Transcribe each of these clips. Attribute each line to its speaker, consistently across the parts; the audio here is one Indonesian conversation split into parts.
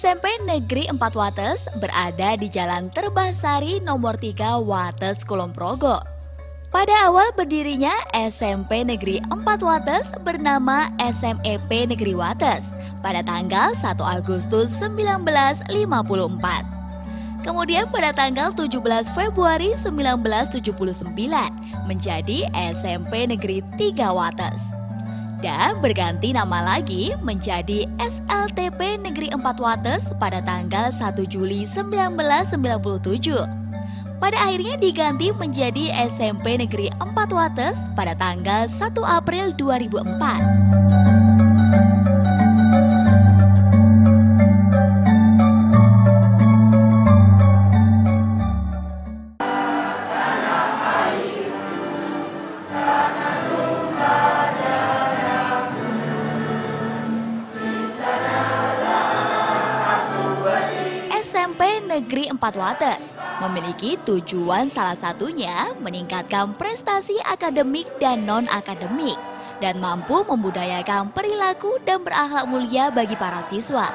Speaker 1: SMP Negeri 4 Wates berada di Jalan Terbahsari nomor 3 Wates Kulon Progo. Pada awal berdirinya SMP Negeri 4 Wates bernama SMEP Negeri Wates pada tanggal 1 Agustus 1954. Kemudian pada tanggal 17 Februari 1979 menjadi SMP Negeri 3 Wates. Dan berganti nama lagi menjadi SLTP Negeri 4 Wates pada tanggal 1 Juli 1997. Pada akhirnya diganti menjadi SMP Negeri 4 Wates pada tanggal 1 April 2004. SMP Negeri 4 Wates memiliki tujuan salah satunya meningkatkan prestasi akademik dan non-akademik dan mampu membudayakan perilaku dan berakhlak mulia bagi para siswa.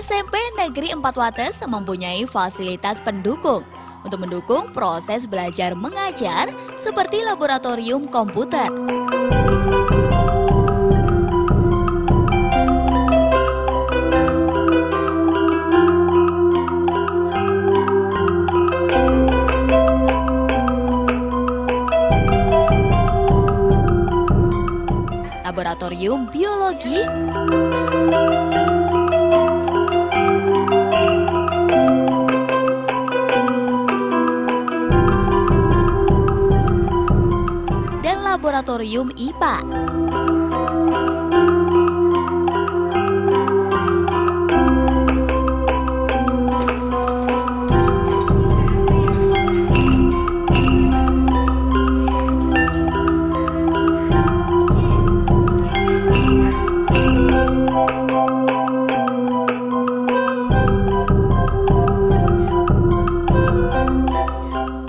Speaker 1: SMP Negeri 4 Wates mempunyai fasilitas pendukung untuk mendukung proses belajar mengajar seperti laboratorium komputer, laboratorium biologi, laboratorium IPA.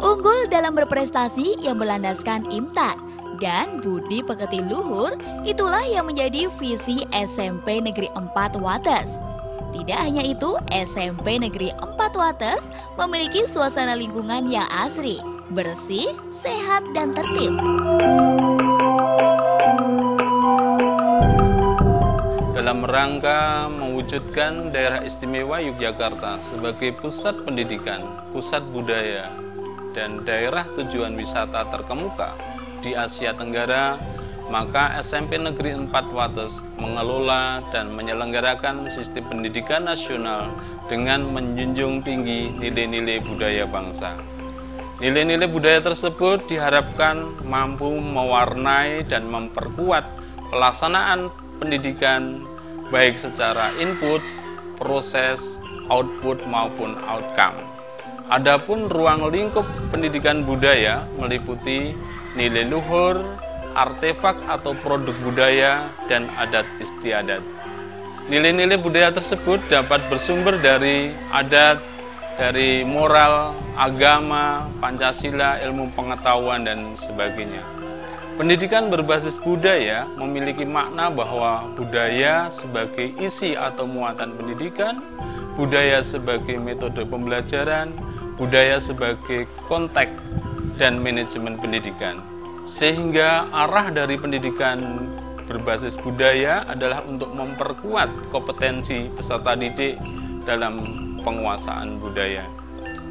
Speaker 1: Unggul dalam berprestasi yang berlandaskan IMTA dan budi pekerti luhur, itulah yang menjadi visi SMP Negeri 4 Wates. Tidak hanya itu, SMP Negeri 4 Wates memiliki suasana lingkungan yang asri, bersih, sehat, dan tertib.
Speaker 2: Dalam rangka mewujudkan daerah istimewa Yogyakarta sebagai pusat pendidikan, pusat budaya, dan daerah tujuan wisata terkemuka di Asia Tenggara, maka SMP Negeri 4 Wates mengelola dan menyelenggarakan sistem pendidikan nasional dengan menjunjung tinggi nilai-nilai budaya bangsa. Nilai-nilai budaya tersebut diharapkan mampu mewarnai dan memperkuat pelaksanaan pendidikan baik secara input, proses, output maupun outcome. Adapun ruang lingkup pendidikan budaya meliputi nilai luhur, artefak atau produk budaya, dan adat istiadat. Nilai-nilai budaya tersebut dapat bersumber dari adat, dari moral, agama, Pancasila, ilmu pengetahuan, dan sebagainya. Pendidikan berbasis budaya memiliki makna bahwa budaya sebagai isi atau muatan pendidikan, budaya sebagai metode pembelajaran, budaya sebagai konteks dan manajemen pendidikan. Sehingga arah dari pendidikan berbasis budaya adalah untuk memperkuat kompetensi peserta didik dalam penguasaan budaya.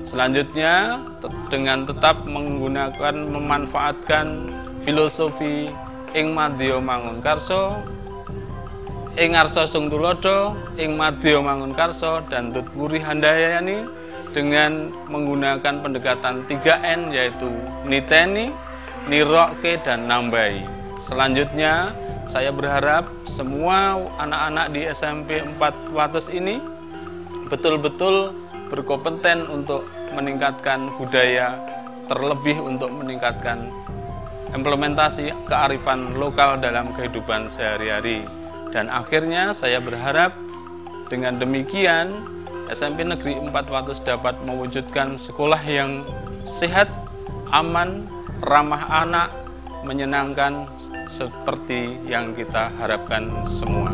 Speaker 2: Selanjutnya, dengan tetap memanfaatkan filosofi ing madya mangun karso, ing arsa sung tulodo, ing madya mangun karso, dan tutpuri handayani, dengan menggunakan pendekatan 3N, yaitu niteni, nirokke, dan nambahi. Selanjutnya, saya berharap semua anak-anak di SMP 4 Wates ini betul-betul berkompeten untuk meningkatkan budaya terlebih untuk meningkatkan implementasi kearifan lokal dalam kehidupan sehari-hari. Dan akhirnya saya berharap dengan demikian SMP Negeri 4 Wates dapat mewujudkan sekolah yang sehat, aman, ramah anak, menyenangkan seperti yang kita harapkan semua.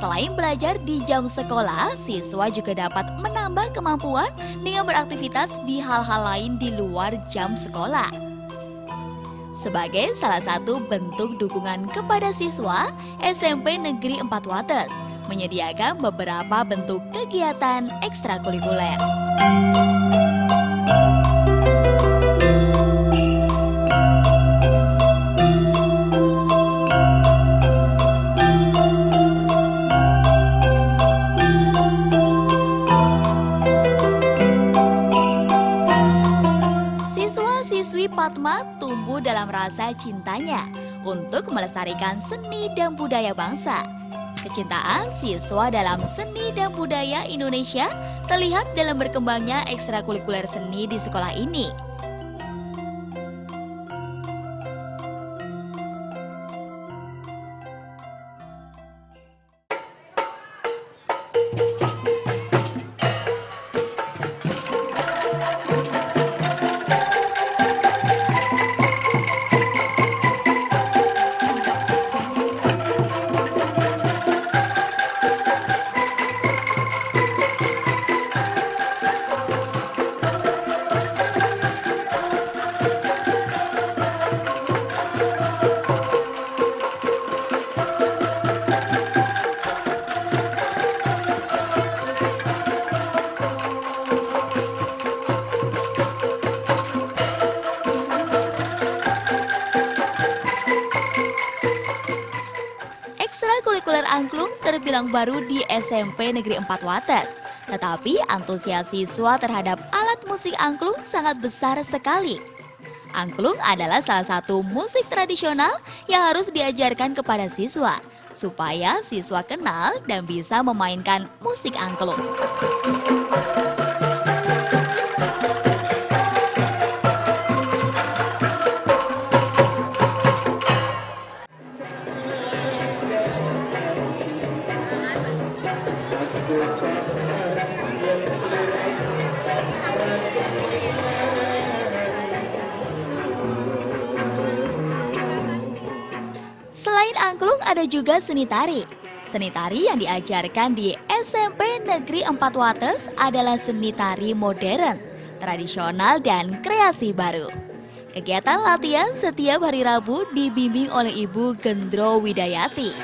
Speaker 1: Selain belajar di jam sekolah, siswa juga dapat menambah kemampuan dengan beraktivitas di hal-hal lain di luar jam sekolah. Sebagai salah satu bentuk dukungan kepada siswa, SMP Negeri 4 Wates menyediakan beberapa bentuk kegiatan ekstrakurikuler. Fatma tumbuh dalam rasa cintanya untuk melestarikan seni dan budaya bangsa. Kecintaan siswa dalam seni dan budaya Indonesia terlihat dalam berkembangnya ekstrakurikuler seni di sekolah ini. Ekstrakurikuler angklung terbilang baru di SMP Negeri 4 Wates, tetapi antusias siswa terhadap alat musik angklung sangat besar sekali. Angklung adalah salah satu musik tradisional yang harus diajarkan kepada siswa, supaya siswa kenal dan bisa memainkan musik angklung. Selain angklung ada juga seni tari. Seni tari yang diajarkan di SMP Negeri 4 Wates adalah seni tari modern, tradisional dan kreasi baru. Kegiatan latihan setiap hari Rabu dibimbing oleh Ibu Gendro Widayati.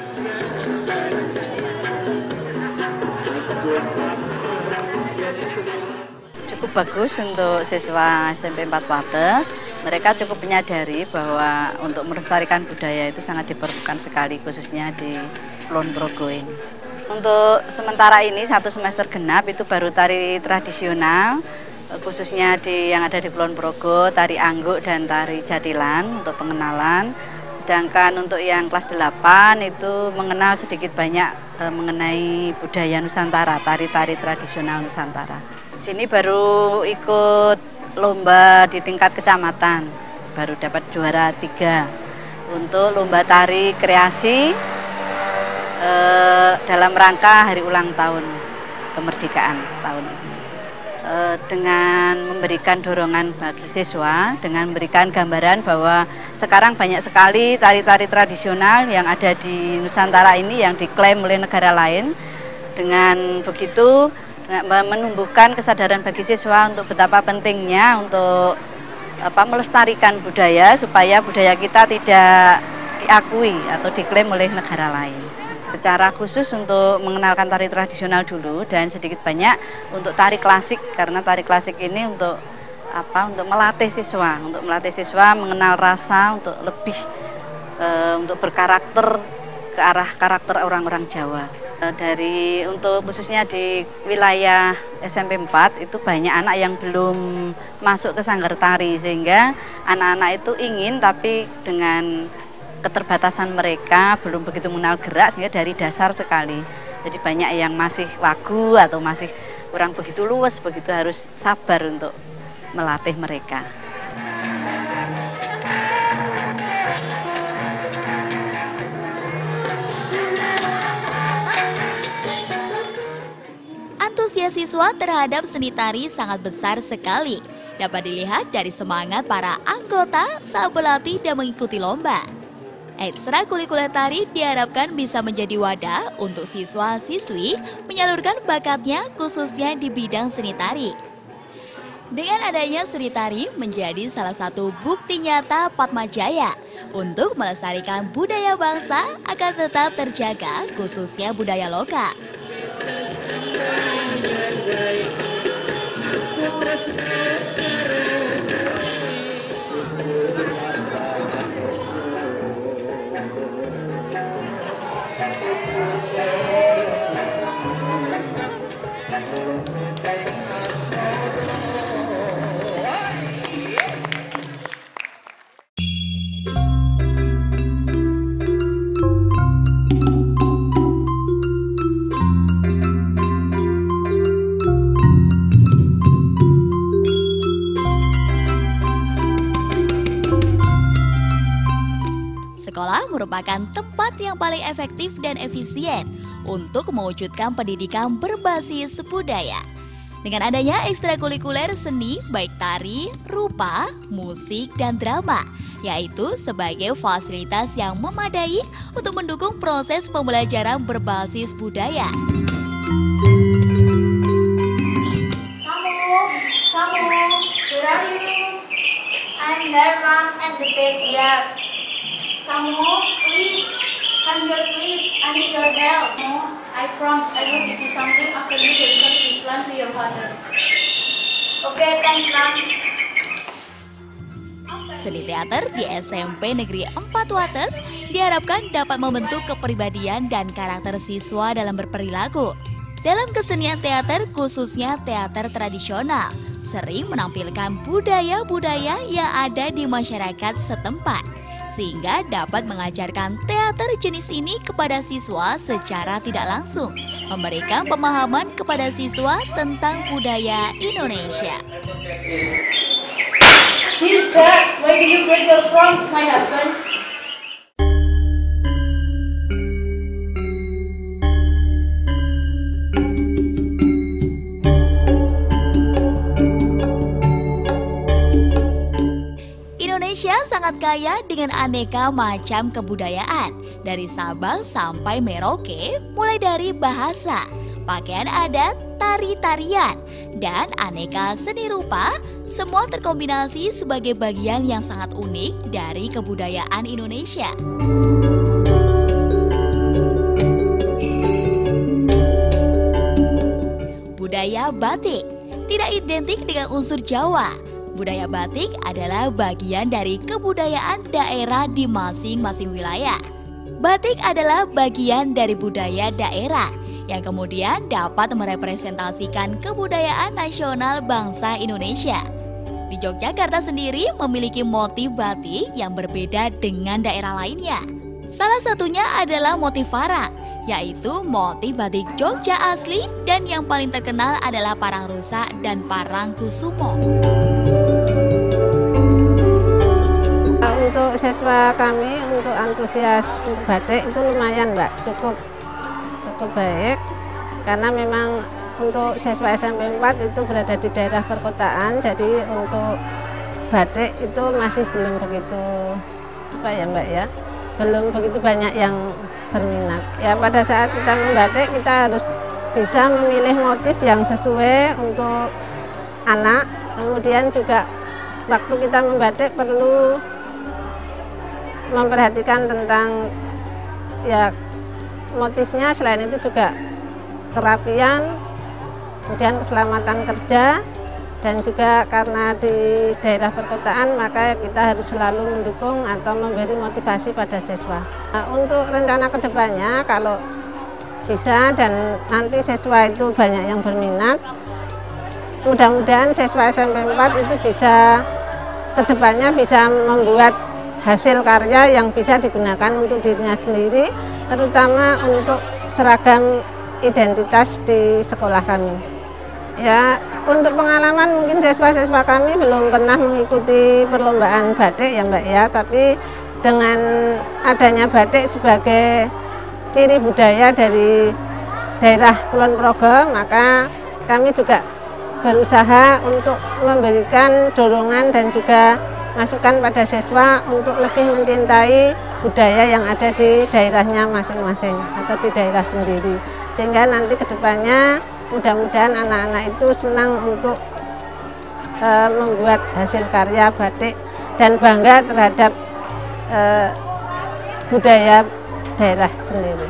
Speaker 3: Cukup bagus untuk siswa SMP 4 Wates. Mereka cukup menyadari bahwa untuk melestarikan budaya itu sangat diperlukan sekali, khususnya di Kulon Progo ini. Untuk sementara ini 1 semester genap itu baru tari tradisional, khususnya yang ada di Kulon Progo, tari angguk dan tari jatilan untuk pengenalan. Sedangkan untuk yang kelas 8 itu mengenal sedikit banyak mengenai budaya Nusantara, tari-tari tradisional Nusantara. Di sini baru ikut lomba di tingkat kecamatan, baru dapat juara 3 untuk lomba tari kreasi dalam rangka hari ulang tahun kemerdekaan tahun ini. Dengan memberikan dorongan bagi siswa, dengan memberikan gambaran bahwa sekarang banyak sekali tari-tari tradisional yang ada di Nusantara ini yang diklaim oleh negara lain. Dengan begitu menumbuhkan kesadaran bagi siswa untuk betapa pentingnya untuk melestarikan budaya supaya budaya kita tidak diakui atau diklaim oleh negara lain. Secara khusus untuk mengenalkan tari tradisional dulu dan sedikit banyak untuk tari klasik, karena tari klasik ini untuk melatih siswa mengenal rasa, untuk lebih untuk berkarakter ke arah karakter orang-orang Jawa. Untuk khususnya di wilayah SMP 4 itu banyak anak yang belum masuk ke sanggar tari, sehingga anak-anak itu ingin tapi dengan keterbatasan mereka belum begitu mengenal gerak, sehingga dari dasar sekali. Jadi banyak yang masih wagu atau masih kurang begitu luwes, begitu harus sabar untuk melatih mereka.
Speaker 1: Antusias siswa terhadap seni tari sangat besar sekali. Dapat dilihat dari semangat para anggota saat berlatih dan mengikuti lomba. Ekstrakurikuler tari diharapkan bisa menjadi wadah untuk siswa-siswi menyalurkan bakatnya khususnya di bidang seni tari. Dengan adanya seni tari menjadi salah satu bukti nyata Padmajaya untuk melestarikan budaya bangsa agar tetap terjaga khususnya budaya lokal. Sekolah merupakan tempat yang paling efektif dan efisien untuk mewujudkan pendidikan berbasis budaya. Dengan adanya ekstrakurikuler seni baik tari, rupa, musik, dan drama, yaitu sebagai fasilitas yang memadai untuk mendukung proses pembelajaran berbasis budaya.
Speaker 4: Samu, where are you? I'm here, Mom, at the backyard. Samu, please, come here, please. I need your help. No, I promise I will give you something after you deliver this land to your father. Okay, thanks, Mom.
Speaker 1: Seni teater di SMP Negeri 4 Wates diharapkan dapat membentuk kepribadian dan karakter siswa dalam berperilaku. Dalam kesenian teater, khususnya teater tradisional, sering menampilkan budaya-budaya yang ada di masyarakat setempat, sehingga dapat mengajarkan teater jenis ini kepada siswa secara tidak langsung, memberikan pemahaman kepada siswa tentang budaya Indonesia.
Speaker 4: Dear Dad, why do you break your promise, my husband?
Speaker 1: Indonesia sangat kaya dengan aneka macam kebudayaan, dari Sabang sampai Merauke, mulai dari bahasa, pakaian adat, tari-tarian, dan aneka seni rupa, semua terkombinasi sebagai bagian yang sangat unik dari kebudayaan Indonesia. Budaya batik tidak identik dengan unsur Jawa. Budaya batik adalah bagian dari kebudayaan daerah di masing-masing wilayah. Batik adalah bagian dari budaya daerah yang kemudian dapat merepresentasikan kebudayaan nasional bangsa Indonesia. Di Yogyakarta sendiri memiliki motif batik yang berbeda dengan daerah lainnya. Salah satunya adalah motif parang, yaitu motif batik Jogja asli, dan yang paling terkenal adalah parang rusak dan parang kusumo.
Speaker 5: Untuk siswa kami, untuk antusias batik itu lumayan, Mbak, cukup baik, karena memang untuk siswa SMP 4 itu berada di daerah perkotaan, jadi untuk batik itu masih belum begitu Mbak ya, belum begitu banyak yang berminat. Ya pada saat kita membatik kita harus bisa memilih motif yang sesuai untuk anak. Kemudian juga waktu kita membatik perlu memperhatikan tentang ya motifnya, selain itu juga kerapian, kemudian keselamatan kerja, dan juga karena di daerah perkotaan maka kita harus selalu mendukung atau memberi motivasi pada siswa. Nah, untuk rencana kedepannya kalau bisa dan nanti siswa itu banyak yang berminat, mudah-mudahan siswa SMP 4 itu bisa kedepannya bisa membuat hasil karya yang bisa digunakan untuk dirinya sendiri, terutama untuk seragam identitas di sekolah kami. Ya, untuk pengalaman mungkin siswa-siswa kami belum pernah mengikuti perlombaan batik ya Mbak ya, tapi dengan adanya batik sebagai ciri budaya dari daerah Kulon Progo, maka kami juga berusaha untuk memberikan dorongan dan juga masukan pada siswa untuk lebih mencintai budaya yang ada di daerahnya masing-masing atau di daerah sendiri, sehingga nanti kedepannya mudah-mudahan anak-anak itu senang untuk membuat hasil karya batik dan bangga terhadap budaya daerah sendiri.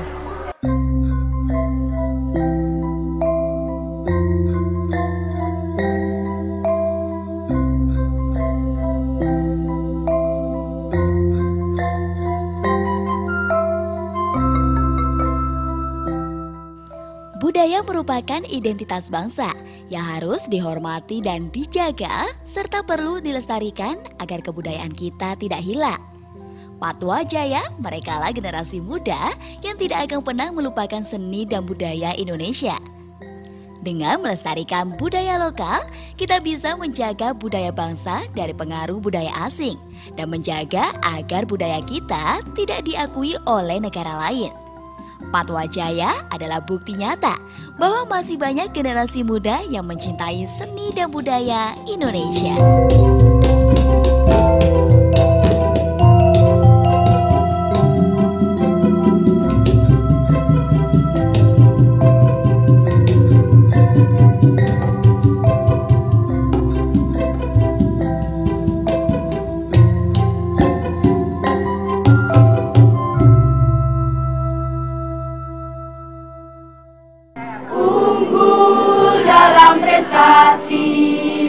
Speaker 1: Budaya merupakan identitas bangsa yang harus dihormati dan dijaga, serta perlu dilestarikan agar kebudayaan kita tidak hilang. Patwa Jaya, merekalah generasi muda yang tidak akan pernah melupakan seni dan budaya Indonesia. Dengan melestarikan budaya lokal, kita bisa menjaga budaya bangsa dari pengaruh budaya asing dan menjaga agar budaya kita tidak diakui oleh negara lain. Patwa Jaya adalah bukti nyata bahwa masih banyak generasi muda yang mencintai seni dan budaya Indonesia.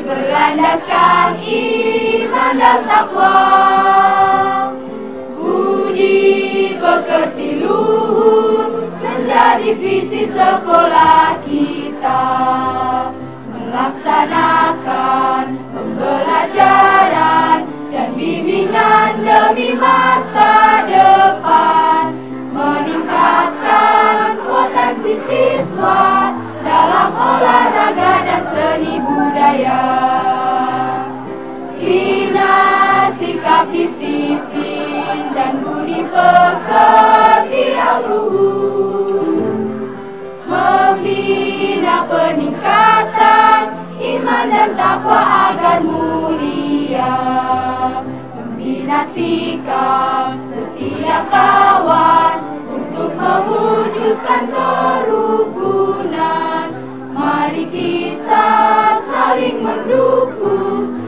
Speaker 4: Berlandaskan iman dan takwa, budi pekerti luhur menjadi visi sekolah kita. Melaksanakan pembelajaran dan bimbingan demi masa depan, meningkatkan potensi siswa dalam olahraga dan seni budaya. Bina sikap disiplin dan budi pekerti yang luhur, membina peningkatan iman dan takwa agar mulia, membina sikap setia kawan untuk mewujudkan kerukunan. Mari kita saling mendukung